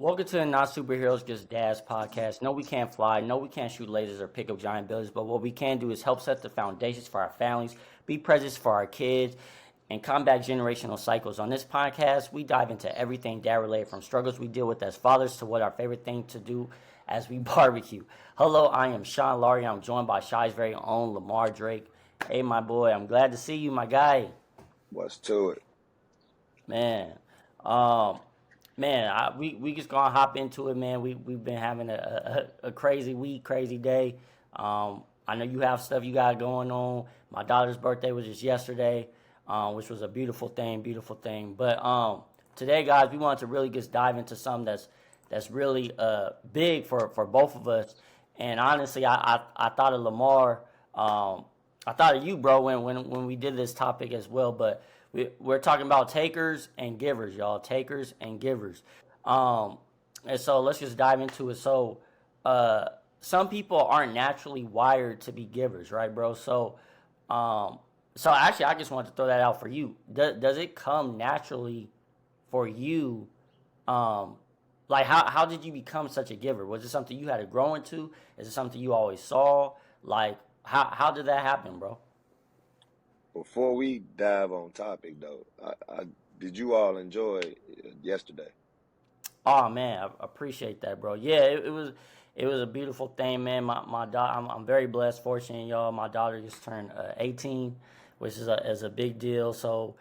Welcome to the Not Superheroes Just Dads podcast. No, we can't fly. No, we can't shoot lasers or pick up giant buildings. But what we can do is help set the foundations for our families, be present for our kids, and combat generational cycles. On this podcast, we dive into everything dad related, from struggles we deal with as fathers to what our favorite thing to do as we barbecue. Hello, I am Sean Laurie. I'm joined by Shy's very own Lamar Drake. Hey, my boy, I'm glad to see you, my guy. What's to it? Man, um, we just gonna hop into it, man. We've been having a crazy week, crazy day. I know you have stuff you got going on. My daughter's birthday was just yesterday, which was a beautiful thing. But today, guys, we wanted to really just dive into something that's really big for both of us. And honestly, I thought of Lamar. I thought of you, bro, when we did this topic as well. But we're talking about takers and givers, y'all. Takers and givers. Um, and so let's just dive into it. So, some people aren't naturally wired to be givers, right, bro? Um, so actually, I just wanted to throw that out for you. Does it come naturally for you? Um, like how did you become such a giver? Was it something you had to grow into? Is it something you always saw? Like how did that happen, bro? Before we dive on topic though, did you all enjoy yesterday? Oh man, I appreciate that, bro. Yeah, it was a beautiful thing, man. My daughter, I'm very blessed, fortunate, y'all. My daughter just turned 18, which is a big deal. So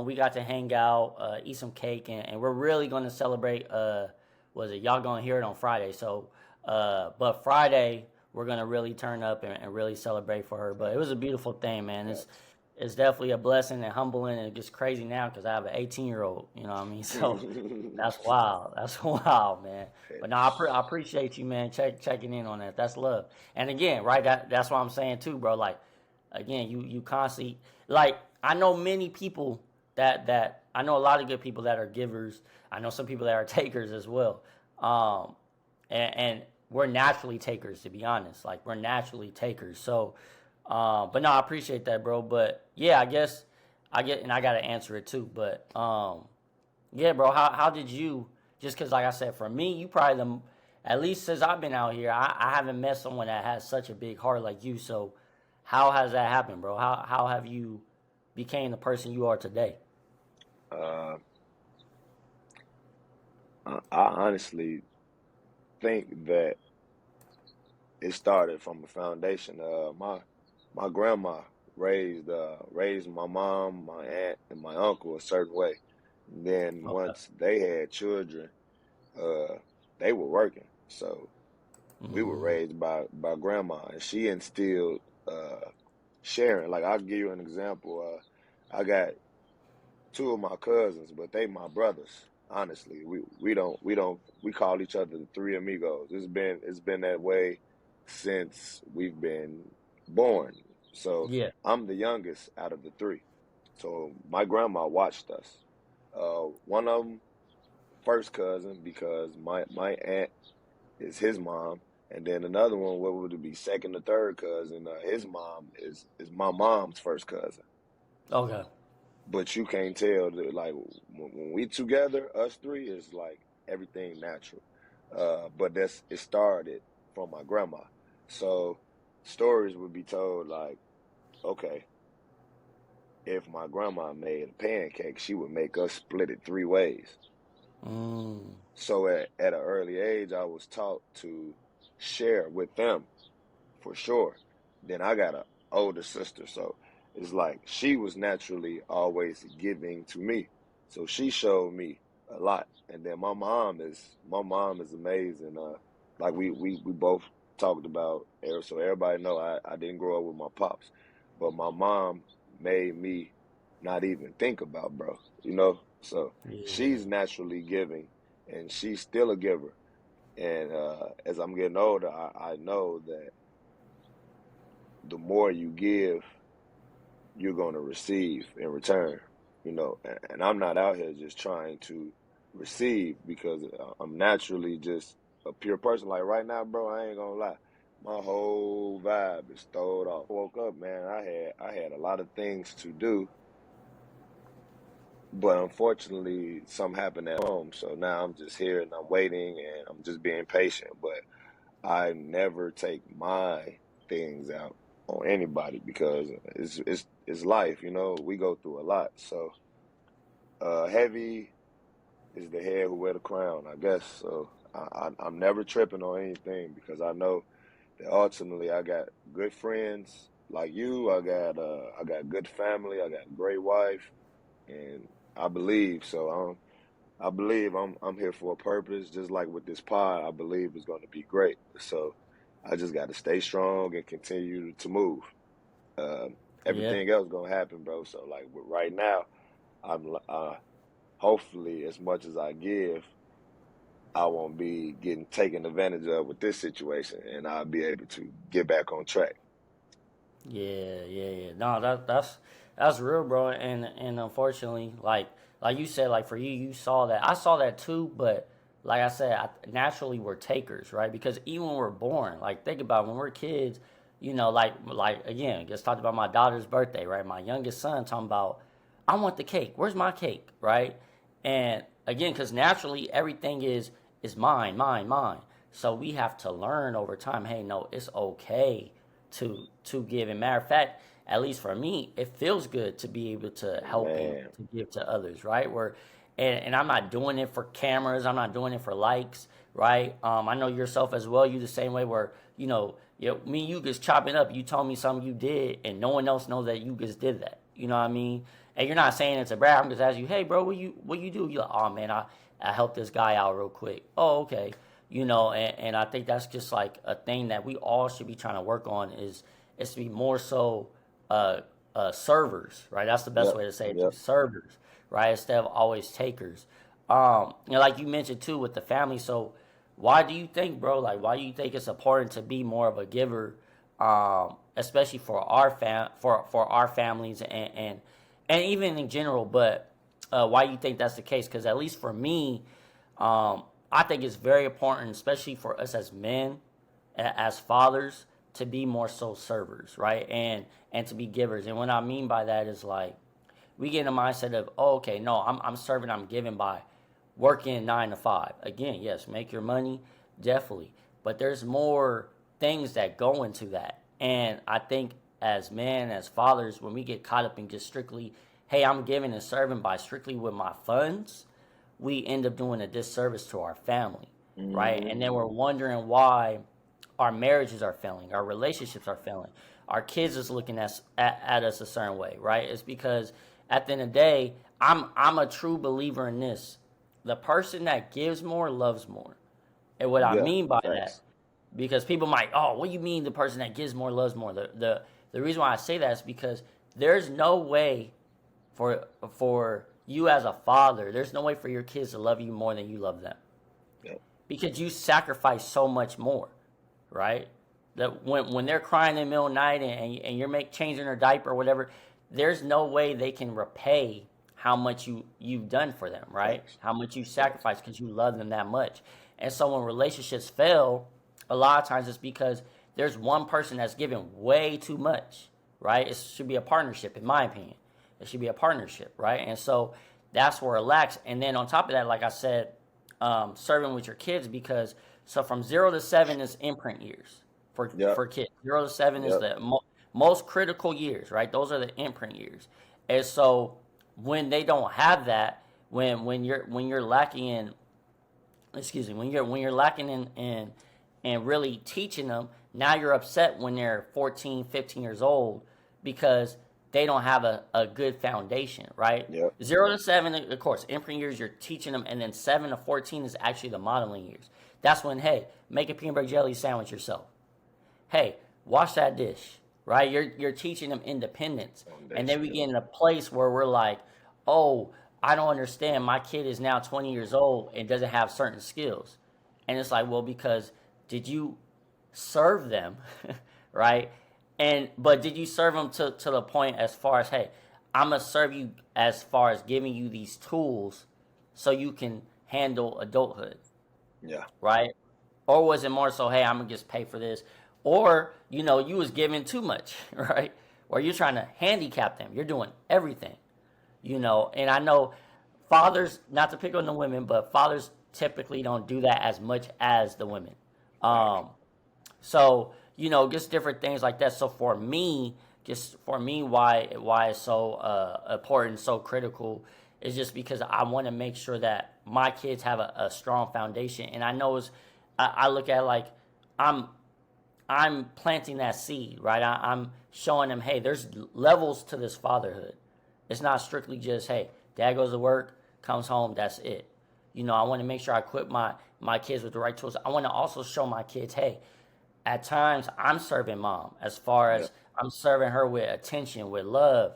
we got to hang out, eat some cake, and we're really going to celebrate. Was it y'all gonna hear it on Friday? So, but Friday we're gonna really turn up and really celebrate for her. But it was a beautiful thing, man. It's definitely a blessing and humbling, and just crazy now because I have an 18-year-old. You know what I mean? So that's wild. That's wild, man. But no, I appreciate you, man. Checking in on that. That's love. And again, right? That's what I'm saying too, bro. Like, again, you constantly like. I know many people that I know a lot of good people that are givers. I know some people that are takers as well. Um, and we're naturally takers, to be honest. Like, we're naturally takers. So, but no, I appreciate that, bro. But yeah, I guess and I gotta answer it too. But yeah, bro, how did you? Just because, like I said, for me, you probably at least since I've been out here, I haven't met someone that has such a big heart like you. So, how has that happened, bro? How have you became the person you are today? uh, I honestly think that it started from a foundation. My grandma raised my mom, my aunt, and my uncle a certain way. And then Okay. once they had children, uh, they were working. So we were Mm, raised by grandma, and she instilled sharing. Like, I'll give you an example. I got two of my cousins, but they my brothers. Honestly, we call each other the three amigos. It's been that way since we've been born. So yeah. I'm the youngest out of the three. So my grandma watched us. One of them first cousin because my aunt is his mom, and then another one, what would it be, second or third cousin? His mom is my mom's first cousin. Okay. But you can't tell that, like, when we together, us three is like everything natural. But it started from my grandma. So stories would be told like, okay, if my grandma made a pancake, she would make us split it three ways. Mm, So at an early age, I was taught to share with them for sure. Then I got a older sister, so it's like she was naturally always giving to me. So she showed me a lot. And then my mom is amazing. Like we both talked about, so everybody know I didn't grow up with my pops, but my mom made me not even think about bro, you know? So yeah. she's naturally giving, and she's still a giver. And as I'm getting older, I know that the more you give, you're going to receive in return. And I'm not out here just trying to receive because I'm naturally just a pure person. Like right now, bro, I ain't gonna lie, my whole vibe is throwed off. Woke up, man. I had a lot of things to do but unfortunately, something happened at home. So now I'm just here and I'm waiting and I'm just being patient. But I never take my things out on anybody because it's life, you know. We go through a lot. So heavy is the head who wear the crown, I guess. So I'm never tripping on anything because I know that ultimately I got good friends like you. I got good family. I got a great wife, and I believe so. I believe I'm here for a purpose. Just like with this pod, I believe it's going to be great. So I just got to stay strong and continue to move. Yeah. Everything else gonna happen, bro. So like right now, hopefully as much as I give, I won't be getting taken advantage of with this situation, and I'll be able to get back on track. Yeah. No, that's real, bro. And unfortunately, like you said, like for you, you saw that. I saw that too, but like I said, naturally we're takers, right? Because even when we're born, like think about it, when we're kids, like again, just talked about my daughter's birthday, right? My youngest son talking about, I want the cake. Where's my cake, right? And again, because naturally everything is mine, mine, mine. So we have to learn over time. Hey, no, it's okay to give. And matter of fact, at least for me, it feels good to be able to help and Man, to give to others, right? And I'm not doing it for cameras. I'm not doing it for likes, right? I know yourself as well. You the same way where me and you just chopping up. You told me something you did, and no one else knows that you just did that. You know what I mean? And you're not saying it to brag. I'm just asking you, hey, bro, what you do? You like, oh man, I helped this guy out real quick. Oh, okay. And I think that's just like a thing that we all should be trying to work on is to be more so servers, right? That's the best yep, way to say it, to yep. servers, right? Instead of always takers. Like you mentioned too with the family. So why do you think, bro? Like, why do you think it's important to be more of a giver, especially for for our families and even in general? But why you think that's the case? Because at least for me, I think it's very important, especially for us as men, as fathers, to be more so servers, right? And to be givers. And what I mean by that is like we get in a mindset of, oh, okay, no, I'm serving, I'm giving by working 9 to 5. Again, yes, make your money, definitely. But there's more things that go into that. And I think as men, as fathers, when we get caught up in just strictly, hey, I'm giving and serving by strictly with my funds, we end up doing a disservice to our family, right? Hmm. And then we're wondering why our marriages are failing, our relationships are failing, our kids is looking at us a certain way, right? It's because at the end of the day, I'm a true believer in this. The person that gives more loves more. And what I Yeah, mean by that, facts. because people might, oh, what do you mean the person that gives more loves more? The reason why I say that is because there's no way for you as a father, there's no way for your kids to love you more than you love them Yep. because you sacrifice so much more, right? That when they're crying in the middle of the night and you're changing their diaper or whatever, there's no way they can repay how much you've done for them, right? Facts. How much you Facts. sacrifice because you love them that much. And so when relationships fail, a lot of times it's because there's one person that's giving way too much, right? It should be a partnership, in my opinion. It should be a partnership, right? And so that's where it lacks. And then on top of that, like I said, serving with your kids because so from 0 to 7 is imprint years Yep. for kids. 0 to 7 is Yep. the most critical years, right? Those are the imprint years. And so when they don't have that, when you're lacking in, excuse me, when you're lacking in really teaching them, now you're upset when they're 14, 15 years old because they don't have a good foundation, right? Yep. 0 to 7, of course, imprint years, you're teaching them, and then 7 to 14 is actually the modeling years. That's when, hey, make a peanut butter jelly sandwich yourself. Hey, wash that dish, right? You're teaching them independence. And then Foundation. we Yep. get in a place where we're like, oh, I don't understand. My kid is now 20 years old and doesn't have certain skills. And it's like, well, because did you serve them, right? And but did you serve them to the point as far as, hey, I'm gonna serve you as far as giving you these tools so you can handle adulthood, Yeah. right? Or was it more so, hey, I'm gonna just pay for this? Or, you was giving too much, right? Or you're trying to handicap them. You're doing everything. And I know fathers, not to pick on the women, but fathers typically don't do that as much as the women. Right. Um, so just different things like that. So for me, why it's so important, so critical, is just because I want to make sure that my kids have a strong foundation. And I know I look at it like I'm I'm planting that seed, right? I'm showing them, hey, there's levels to this fatherhood. It's not strictly just, hey, dad goes to work, comes home, that's it. I want to make sure I equip my kids with the right tools. I want to also show my kids, hey, at times I'm serving mom as far Yeah. as I'm serving her with attention, with love,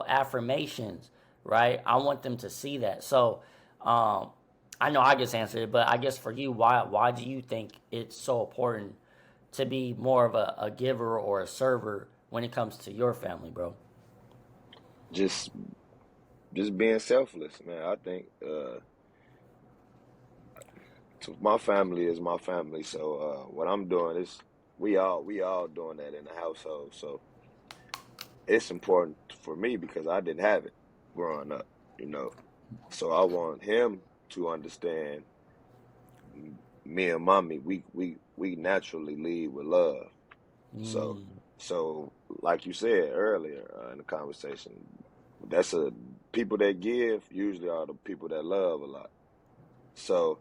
affirmations, right? I want them to see that. So, I know I just answered it, but I guess for you, why do you think it's so important to be more of a giver or a server when it comes to your family, bro? Just just being selfless, man. I think my family is my family. So what I'm doing is we all doing that in the household. So it's important for me because I didn't have it growing up, you know. So I want him to understand me and mommy, we naturally lead with love. So Mm, so like you said earlier in the conversation, that's a people that give usually are the people that love a lot. So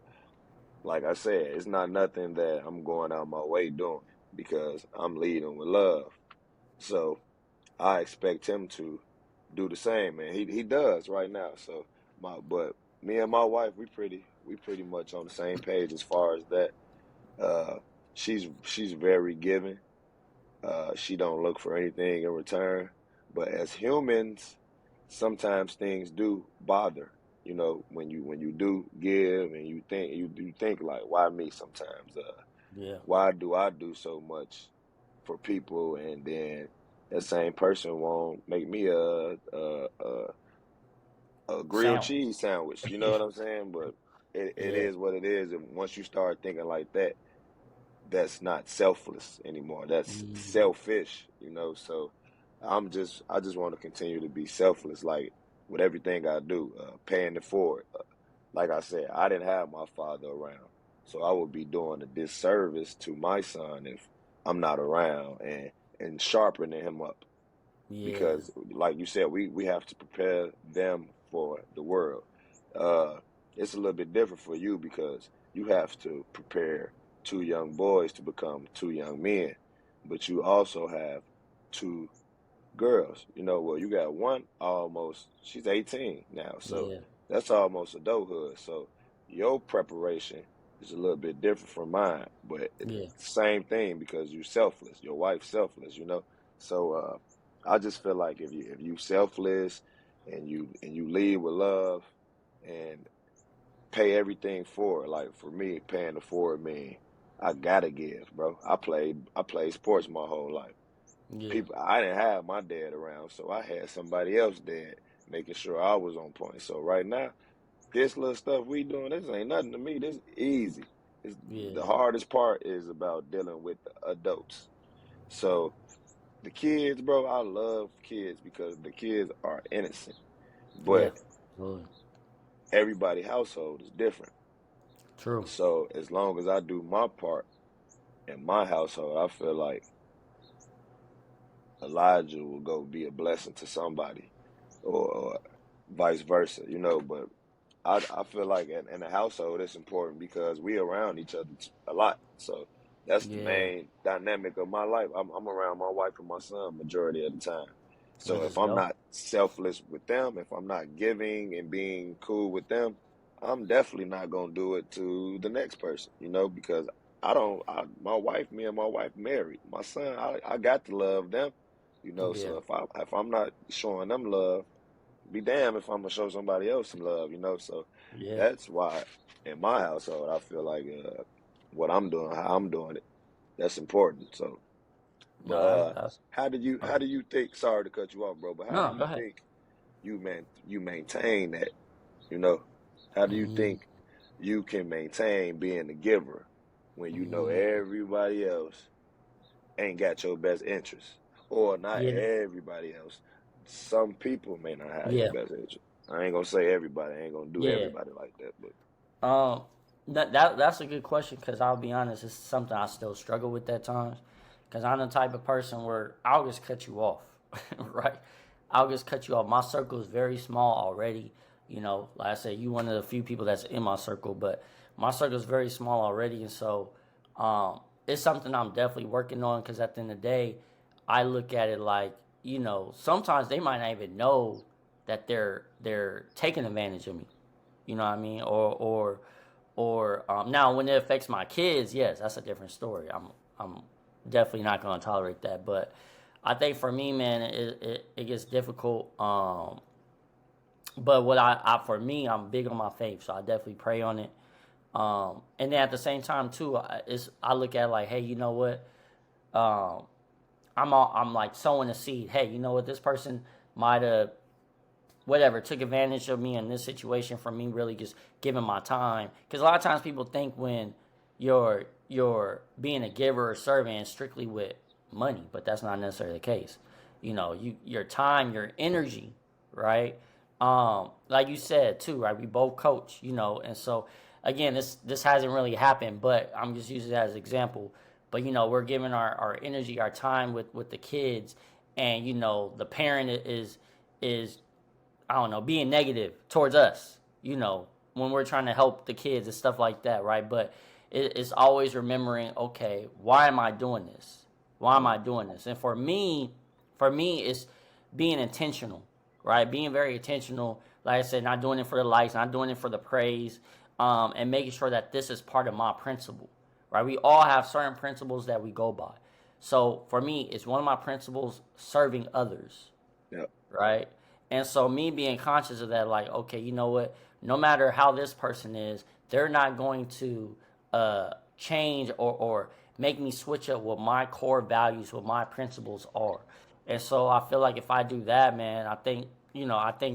like I said, it's not nothing that I'm going out my way doing because I'm leading with love. So I expect him to do the same, and he does right now. So but me and my wife, we pretty much on the same page as far as that. Uh, she's very giving. She don't look for anything in return. But as humans, sometimes things do bother. When you do give and you think like, why me? Sometimes, yeah. why do I do so much for people, and then that same person won't make me a grilled Sound. cheese sandwich. You know what I'm saying? But it Yeah. is what it is, and once you start thinking like that, that's not selfless anymore. That's Mm, selfish. So I just want to continue to be selfless, like with everything I do, paying it forward. Like I said, I didn't have my father around, so I would be doing a disservice to my son if I'm not around and sharpening him up yeah. because like you said, we have to prepare them for the world. uh it's a little bit different for you because you have to prepare two young boys to become two young men, but you also have two girls. Well, you got one almost, she's 18 now, so Yeah. that's almost adulthood. So your preparation is a little bit different from mine, but it's Yeah. the same thing because you're selfless. Your wife's selfless. So I just feel like if you selfless and you lead with love and pay everything forward, like for me, paying the forward mean I gotta give, bro. I played sports my whole life. Yeah. People, I didn't have my dad around, so I had somebody else dad making sure I was on point. So right now, this little stuff we doing, this ain't nothing to me. This easy. The Yeah. hardest part is about dealing with the adults. So the kids, bro, I love kids because the kids are innocent. Yeah. But Absolutely. everybody household is different. True. So as long as I do my part in my household, I feel like Elijah will go be a blessing to somebody, or vice versa. But I feel like in a household it's important because we around each other a lot. So that's the Yeah. main dynamic of my life. I'm around my wife and my son majority of the time. So Let's if just I'm go. not selfless with them, if I'm not giving and being cool with them, I'm definitely not gonna do it to the next person, because I don't. My wife, me and my wife married. My son, I got to love them. Yeah. So if I'm not showing them love, be damned if I'm gonna show somebody else some love. So Yeah. that's why in my household I feel like what I'm doing, how I'm doing it, that's important. So, but No, that's how do you how okay. do you think? Sorry to cut you off, bro, but how do No, go you ahead. think you maintain that? You know, how do you Mm, think you can maintain being a giver when you know mm, everybody else ain't got your best interest, or not yeah. everybody else? Some people may not have your Yeah. best interest. I ain't gonna say everybody. I ain't gonna do Yeah. everybody like that, but Um, that's a good question because I'll be honest, it's something I still struggle with at times. Because I'm the type of person where I'll just cut you off, right? I'll just cut you off. My circle is very small already. You know, like I said, you one of the few people that's in my circle, but my circle is very small already, and so it's something I'm definitely working on. Because at the end of the day, I look at it like, you know, sometimes they might not even know that they're taking advantage of me. You know what I mean? Or now when it affects my kids, yes, that's a different story. I'm definitely not going to tolerate that. But I think for me, man, it gets difficult. But what I for me, I'm big on my faith, so I definitely pray on it. And then at the same time too, I look at it like, hey, you know what? Um, I'm like sowing a seed. Hey, you know what? This person might have whatever took advantage of me in this situation for me really just giving my time, because a lot of times people think when you're being a giver or serving strictly with money, but that's not necessarily the case. You know, your time, your energy, right? Like you said too, right? We both coach, you know, and so again, this hasn't really happened, but I'm just using that as an example. But you know, we're giving our energy, our time with the kids, and you know, the parent is I don't know, being negative towards us, you know, when we're trying to help the kids and stuff like that, right? But it's always remembering, okay, why am I doing this? Why am mm, I doing this? And for me, it's being intentional, right? Being very intentional. Like I said, not doing it for the likes, not doing it for the praise, and making sure that this is part of my principle, right? We all have certain principles that we go by. So for me, it's one of my principles serving others, yeah, right? And so me being conscious of that, like, okay, you know what? No matter how this person is, they're not going to change or make me switch up what my core values, what my principles are. And so I feel like if I do that, man, I think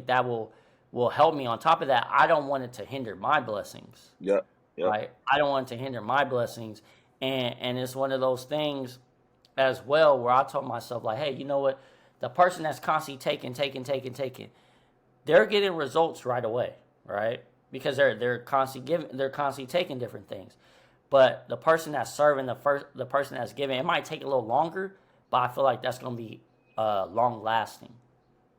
that will help me. On top of that, I don't want it to hinder my blessings, yeah, yeah, right? I don't want it to hinder my blessings, and it's one of those things as well where I told myself like, hey, you know what? The person that's constantly taking, they're getting results right away, right? Because they're constantly giving, they're constantly taking different things. But the person that's serving, the person that's giving, it might take a little longer, but I feel like that's gonna be long lasting.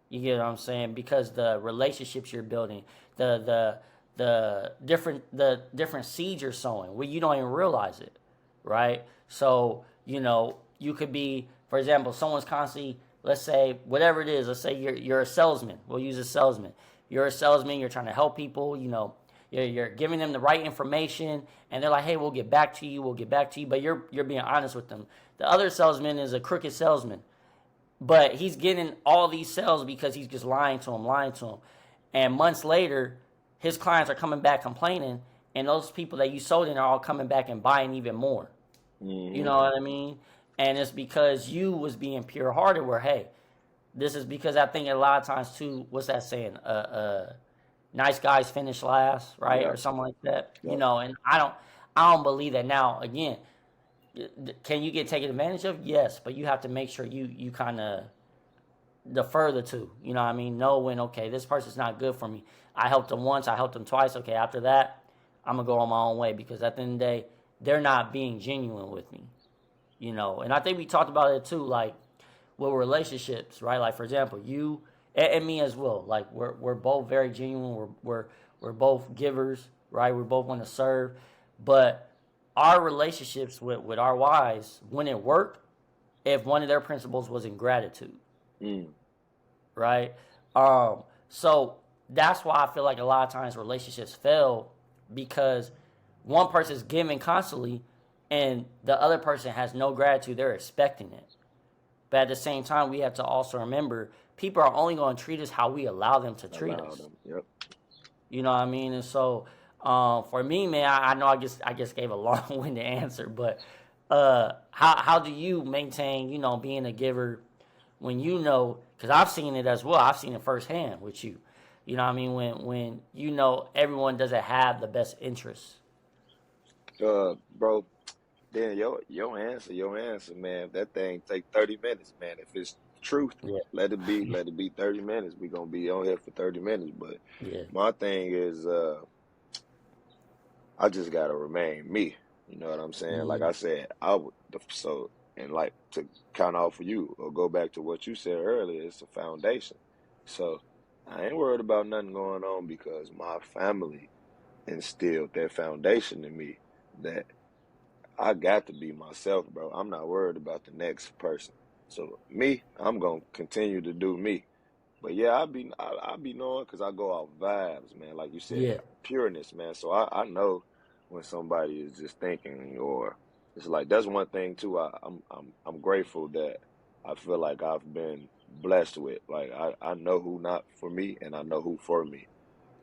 You get what I'm saying? Because the relationships you're building, the the different seeds you're sowing, where you don't even realize it, right? So you know you could be, for example, someone's constantly, let's say whatever it is, let's say you're a salesman. We'll use a salesman. You're a salesman. You're trying to help people. You know, you're giving them the right information, and they're like, hey, we'll get back to you. We'll get back to you. But you're being honest with them. The other salesman is a crooked salesman, but he's getting all these sales because he's just lying to him. And months later, his clients are coming back complaining, and those people that you sold in are all coming back and buying even more. You mm-hmm, know what I mean? And it's because you was being pure hearted. Where hey, this is because I think a lot of times too. What's that saying? Nice guys finish last, right, yeah, or something like that. yeah, And I don't believe that. Now again, can you get taken advantage of? Yes, but you have to make sure you kind of defer the two. You know what I mean? Know when, okay, this person's not good for me. I helped them once, I helped them twice. Okay, after that, I'm gonna go on my own way because at the end of the day, they're not being genuine with me. You know, and I think we talked about it too, like with relationships, right? Like for example, you and me as well. Like we're both very genuine. We're both givers, right? We both want to serve, but our relationships with our wives wouldn't work if one of their principles was ingratitude, mm, right? So that's why I feel like a lot of times relationships fail because one person's giving constantly and the other person has no gratitude. They're expecting it. But at the same time, we have to also remember people are only going to treat us how we allow them to treat allow us. them. Yep. You know what I mean? And so, for me, man, I know I just gave a long-winded answer, but how do you maintain, being a giver when you know? Because I've seen it as well. I've seen it firsthand with you. You know what I mean? When everyone doesn't have the best interests. Bro, then your answer, man. If that thing take 30 minutes, man. If it's truth. Yeah. Let it be 30 minutes. We're gonna be on here for 30 minutes. But Yeah. my thing is I just gotta remain me. You know what I'm saying? Like Mm, I said, I would so and like to count off for you or go back to what you said earlier, it's a foundation. So I ain't worried about nothing going on because my family instilled that foundation in me that I got to be myself, bro. I'm not worried about the next person. So me, I'm gonna continue to do me. But yeah, I be knowing because I go off vibes, man. Like you said, yeah. pureness, man. So I know when somebody is just thinking, or it's like that's one thing too. I'm grateful that I feel like I've been blessed with. Like I know who not for me, and I know who for me.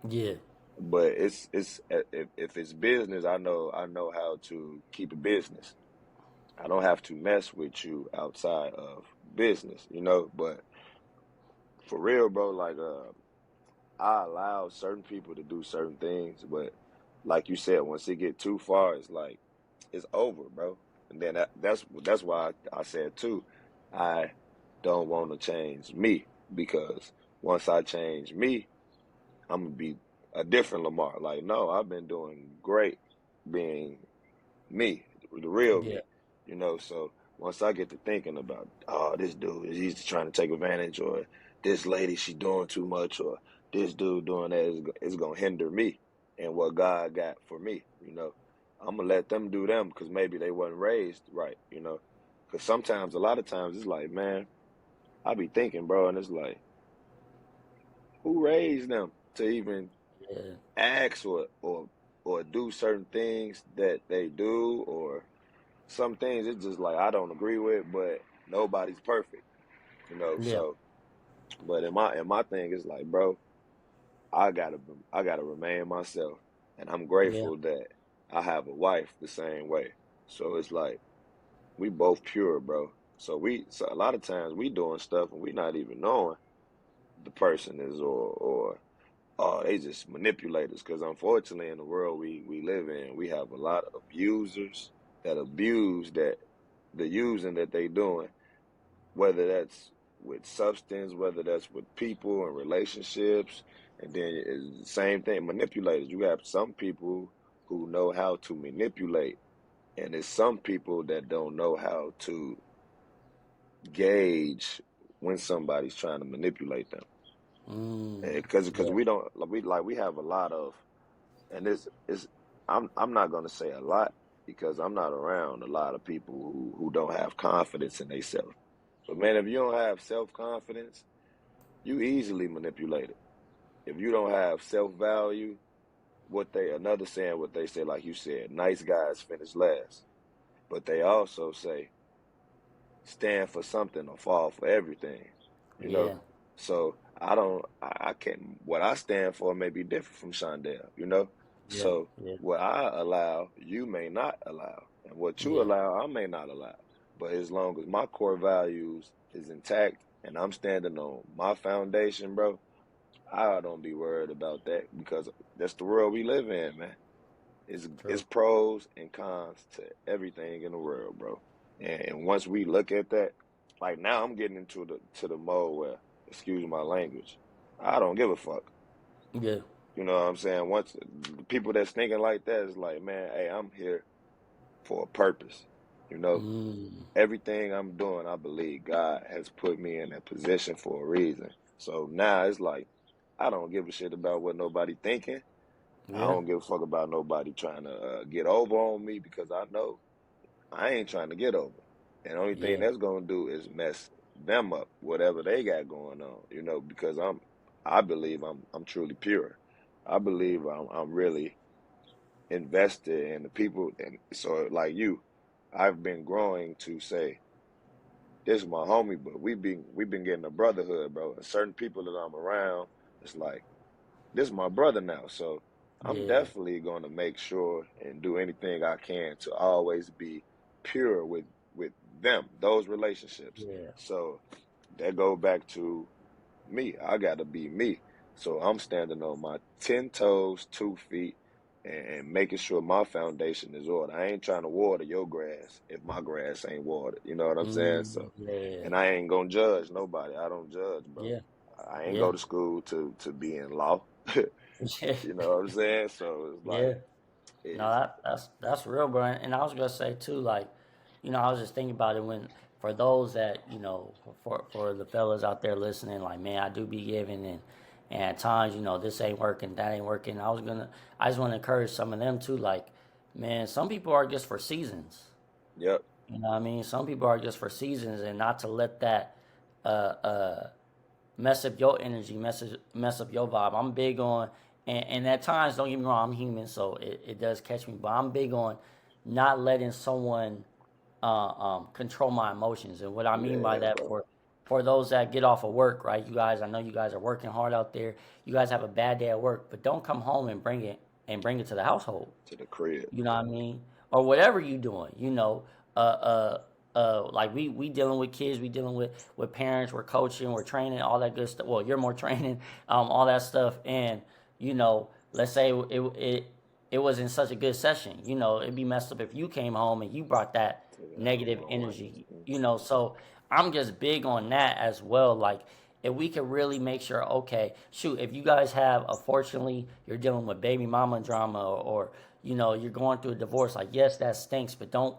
Yeah. But if it's business, I know how to keep it business. I don't have to mess with you outside of business, you know. But for real, bro, like I allow certain people to do certain things, but like you said, once it get too far, it's like it's over, bro. And then that's why I said too, I don't want to change me because once I change me, I'm gonna be a different Lamar. Like, no, I've been doing great being me, the real Yeah. me, you know. So once I get to thinking about, oh, this dude, he's trying to take advantage, or this lady, she doing too much, or this dude doing that is gonna hinder me and what God got for me, you know. I'm gonna let them do them because maybe they wasn't raised right, you know. Because sometimes, a lot of times, it's like, man, I be thinking, bro, and it's like, who raised them to even Yeah. ask or do certain things that they do, or some things it's just like I don't agree with, but nobody's perfect, you know. Yeah. So, but in my thing is like, bro, I gotta remain myself, and I'm Yeah. grateful that I have a wife the same way. So it's like we both pure, bro. So a lot of times we doing stuff and we not even knowing the person is or oh, they just manipulators. Because unfortunately, in the world we live in, we have a lot of abusers that abuse that the using that they doing, whether that's with substance, whether that's with people and relationships, and then it's the same thing, manipulators. You have some people who know how to manipulate, and there's some people that don't know how to gauge when somebody's trying to manipulate them. Mm, Because yeah. we don't we have a lot of. And it's I'm not gonna say a lot because I'm not around a lot of people who don't have confidence in themselves. But man, if you don't have self confidence, you easily manipulated. If you don't have self value, another saying what they say, like you said, nice guys finish last. But they also say stand for something or fall for everything. You know? Yeah. So I can't what I stand for may be different from Shondell, you know? Yeah. So Yeah. what I allow, you may not allow. And what you Yeah. allow, I may not allow. But as long as my core values is intact and I'm standing on my foundation, bro, I don't be worried about that because that's the world we live in, man. It's True. pros and cons to everything in the world, bro. And once we look at that, like now I'm getting into the mode where, excuse my language, I don't give a fuck. Yeah. You know what I'm saying? Once the people that's thinking like that is like, man, hey, I'm here for a purpose. You know, Mm, everything I'm doing, I believe God has put me in that position for a reason. So now it's like I don't give a shit about what nobody thinking. I yeah. don't give a fuck about nobody trying to get over on me because I know I ain't trying to get over. And the only thing Yeah. that's gonna do is mess them up, whatever they got going on, you know, because I believe I'm truly pure. I believe I'm really invested in the people and so like you, I've been growing to say, this is my homie, but we've been getting a brotherhood, bro. And certain people that I'm around, it's like this is my brother now. So I'm Yeah. definitely going to make sure and do anything I can to always be pure with them, those relationships. Yeah. So that go back to me. I got to be me. So I'm standing on my 10 toes, 2 feet, and making sure my foundation is ordered. I ain't trying to water your grass if my grass ain't watered. You know what I'm saying? So, Yeah, and I ain't gonna judge nobody. I don't judge, bro. yeah, I ain't yeah, go to school to be in law. yeah, You know what I'm saying? So it's like yeah. No, it's that's real, bro. And I was gonna say too, like, I was just thinking about it when for those that for the fellas out there listening, like, man, I do be giving, and at times, this ain't working, that ain't working. I just want to encourage some of them too, like, man, some people are just for seasons. yep. You know what I mean? Some people are just for seasons, and not to let that uh, uh, mess up your energy, mess up your vibe. I'm big on, and at times, don't get me wrong, I'm human, so it does catch me, but I'm big on not letting someone control my emotions. And what I mean by Yeah, that, bro. for those that get off of work, right? You guys, I know you guys are working hard out there. You guys have a bad day at work, but don't come home and bring it to the household. To the crib. You know what I mean? Or whatever you doing, uh, uh, like we dealing with kids, we dealing with parents, we're coaching, we're training, all that good stuff. Well, you're more training, all that stuff, and let's say it wasn't such a good session. It'd be messed up if you came home and you brought that Take it out on negative my wife. energy. So I'm just big on that as well. Like, if we could really make sure, okay, shoot, if you guys have, unfortunately, you're dealing with baby mama drama, or you're going through a divorce, like, yes, that stinks, but don't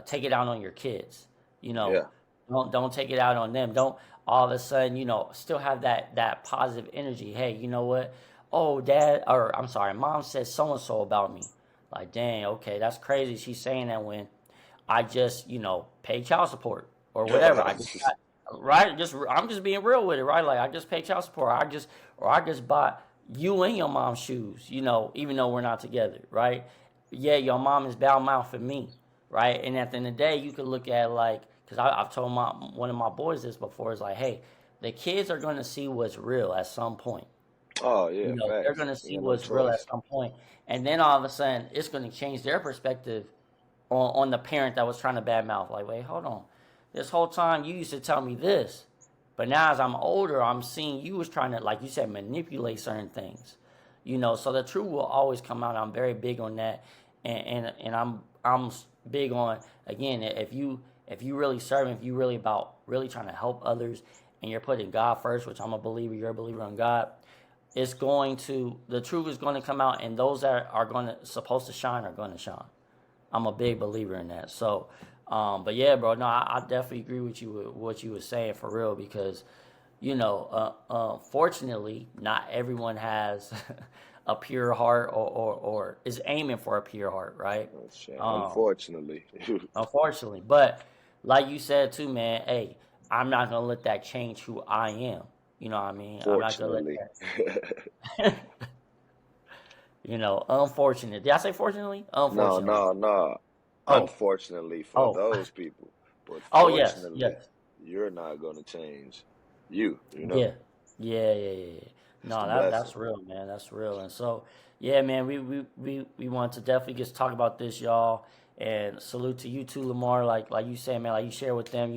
take it out on your kids. You know, Yeah. don't take it out on them. Don't all of a sudden, still have that positive energy. Hey, you know what? Oh, dad, or I'm sorry, mom said so and so about me. Like, dang, okay, that's crazy. She's saying that when I just, pay child support or whatever. I just got, right. I'm just being real with it, right? Like, I just pay child support. I just bought you and your mom shoes. Even though we're not together, right? Yeah, your mom is bad mouthing me, right? And at the end of the day, you could look at, like, because I've told one of my boys this before. Is like, hey, the kids are going to see what's real at some point. Oh yeah, They're facts. going to You see got no what's real at choice. some point, and then all of a sudden, it's going to change their perspective on the parent that was trying to badmouth. Like, wait, hold on. This whole time you used to tell me this, but now as I'm older, I'm seeing you was trying to, like you said, manipulate certain things. So the truth will always come out. I'm very big on that, and I'm big on, again, if you really serving, if you really about really trying to help others, and you're putting God first, which I'm a believer, you're a believer in God. The truth is going to come out, and those that are going to supposed to shine are going to shine. I'm a big believer in that. So, but yeah, bro, no, I definitely agree with you with what you were saying, for real, because fortunately, not everyone has a pure heart, or is aiming for a pure heart, right? Oh, shit. Um, Unfortunately. Unfortunately, but like you said too, man, hey, I'm not gonna let that change who I am. You know what I mean? I'm not gonna let Fortunately. that. Unfortunate. Did I say fortunately? No, Unfortunately. no, no. Oh, Unfortunately for oh, those people. But oh, yes, fortunately, yes. you're not gonna change you know. Yeah, yeah, yeah, yeah, yeah. It's the No, blessing. that's real, man. That's real. And so, yeah, man, we want to definitely just talk about this, y'all. And salute to you too, Lamar. Like you said, man, like you share with them.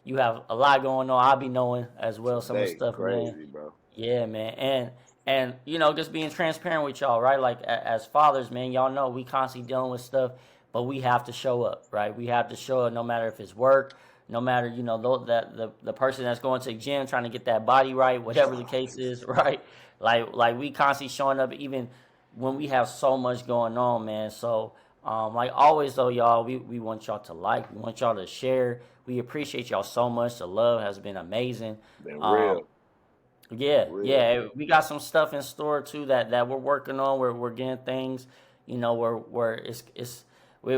You have a lot going on. I'll be knowing as well some of the Today, stuff, man. crazy, bro. Yeah, man, and just being transparent with y'all, right? Like, as fathers, man, y'all know we constantly dealing with stuff, but we have to show up, right? We have to show up, no matter if it's work, no matter that the person that's going to the gym trying to get that body right, whatever the case is, right? Like we constantly showing up, even when we have so much going on, man. So, like always, though, y'all, we want y'all to like, we want y'all to share. We appreciate y'all so much. The love has been amazing. Been Um, real, yeah, real. yeah. We got some stuff in store too that we're working on. We're getting things, where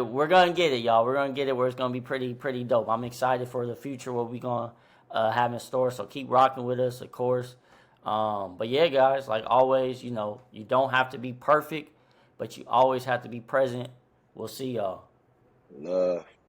we're gonna get it, y'all. We're gonna get it where it's gonna be pretty dope. I'm excited for the future, what we gonna have in store. So keep rocking with us, of course. But yeah, guys, like always, you don't have to be perfect, but you always have to be present. We'll see y'all. Love.